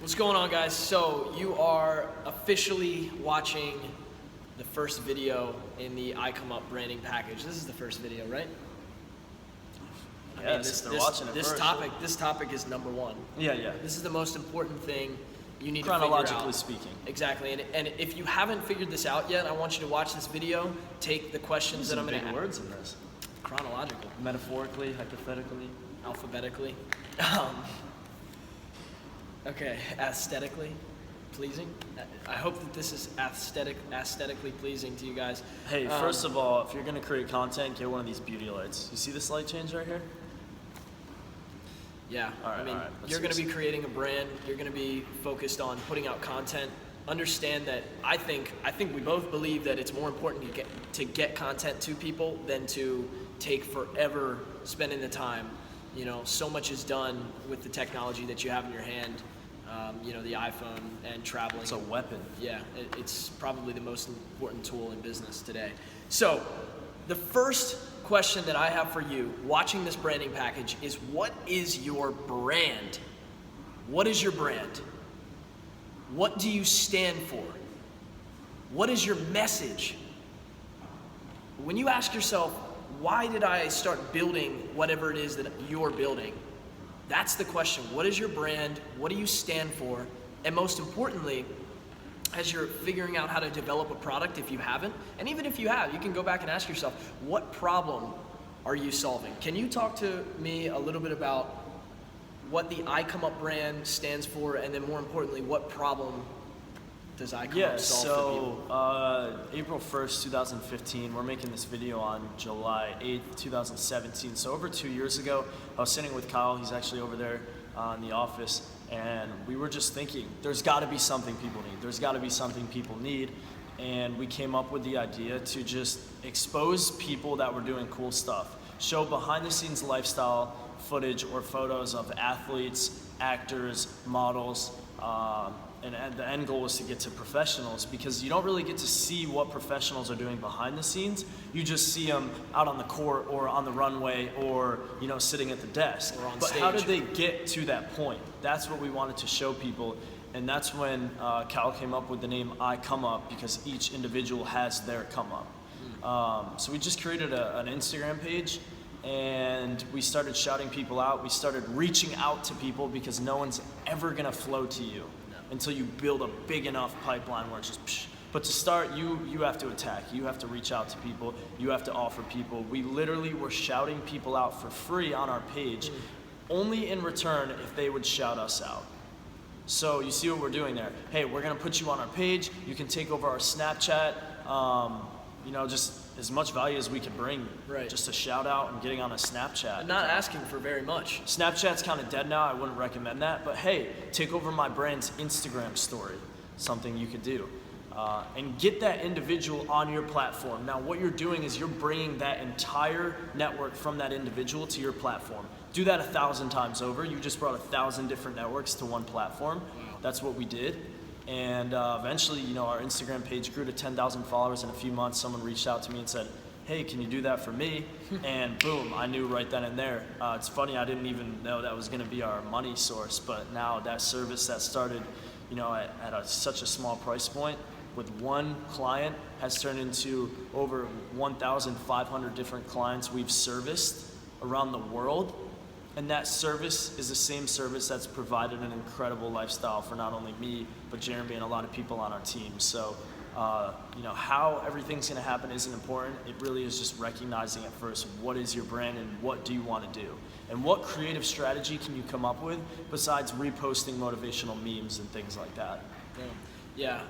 What's going on, guys? So you are officially watching the first video in the iComeUp branding package. This is the first video, right? Yes, they're watching it first. This topic is number one. Yeah. This is the most important thing you need to Chronologically figure out. speaking. Exactly, and if you haven't figured this out yet, I want you to watch this video, take the questions that I'm going to ask. Words in this. Chronological. Metaphorically, hypothetically. Alphabetically. Okay, aesthetically pleasing. I hope that this is aesthetically pleasing to you guys. Hey, first of all, if you're going to create content, get one of these beauty lights. You see this light change right here? Yeah, all right. You're going to be creating a brand. You're going to be focused on putting out content. Understand that I think we both believe that it's more important to get content to people than to take forever spending the time. You know, so much is done with the technology that you have in your hand. The iPhone and traveling. It's a weapon. Yeah, it's probably the most important tool in business today. So, the first question that I have for you watching this branding package is, what is your brand? What is your brand? What do you stand for? What is your message? When you ask yourself, why did I start building whatever it is that you're building? That's the question. What is your brand? What do you stand for? And most importantly, as you're figuring out how to develop a product, if you haven't, and even if you have, you can go back and ask yourself, what problem are you solving? Can you talk to me a little bit about what the iComeUp brand stands for, and then more importantly, what problem does iComeUp solve for people? April 1st, 2015, we're making this video on July 8th, 2017. So over 2 years ago, I was sitting with Kyle, he's actually over there in the office, and we were just thinking, there's gotta be something people need. There's gotta be something people need. And we came up with the idea to just expose people that were doing cool stuff. Show behind the scenes lifestyle footage or photos of athletes, actors, models, and the end goal was to get to professionals, because you don't really get to see what professionals are doing behind the scenes. You just see them out on the court or on the runway or sitting at the desk. Or on but stage. How did they get to that point? That's what we wanted to show people, and that's when Cal came up with the name iComeUp, because each individual has their come up. So we just created an Instagram page, and we started shouting people out. We started reaching out to people, because no one's ever gonna flow to you until you build a big enough pipeline where it's just psh. But to start, you have to attack. You have to reach out to people. You have to offer people. We literally were shouting people out for free on our page, only in return if they would shout us out. So you see what we're doing there. Hey, we're gonna put you on our page. You can take over our Snapchat. Just as much value as we can bring. Right. Just a shout out and getting on a Snapchat. I'm not asking for very much. Snapchat's kind of dead now. I wouldn't recommend that. But hey, take over my brand's Instagram story. Something you could do. And get that individual on your platform. Now, what you're doing is you're bringing that entire network from that individual to your platform. Do that 1,000 times over. You just brought 1,000 different networks to one platform. That's what we did. And eventually, our Instagram page grew to 10,000 followers in a few months. Someone reached out to me and said, hey, can you do that for me? And boom, I knew right then and there. It's funny, I didn't even know that was gonna be our money source, but now that service that started at such a small price point with one client has turned into over 1,500 different clients we've serviced around the world. And that service is the same service that's provided an incredible lifestyle for not only me, but Jeremy and a lot of people on our team. So, how everything's gonna happen isn't important. It really is just recognizing at first, what is your brand and what do you wanna do? And what creative strategy can you come up with besides reposting motivational memes and things like that? Yeah,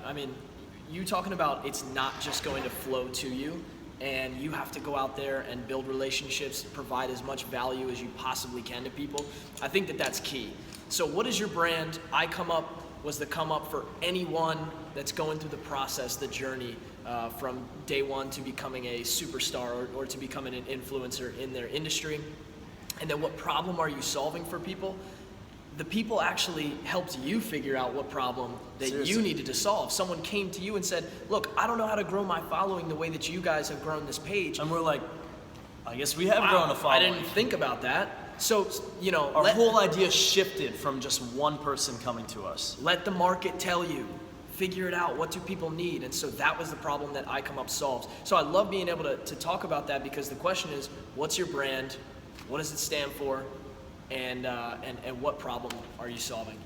you talking about it's not just going to flow to you, and you have to go out there and build relationships, provide as much value as you possibly can to people. I think that that's key. So what is your brand? iComeUp was the come up for anyone that's going through the process, the journey from day one to becoming a superstar or to becoming an influencer in their industry. And then what problem are you solving for people? The people actually helped you figure out what problem that you needed to solve. Someone came to you and said, look, I don't know how to grow my following the way that you guys have grown this page. And we're like, I guess we have grown a following. I didn't think about that. So, you know, Our whole idea shifted from just one person coming to us. let the market tell you. Figure it out. What do people need? And so that was the problem that iComeUp solves. So I love being able to talk about that, because the question is, what's your brand? What does it stand for? And what problem are you solving?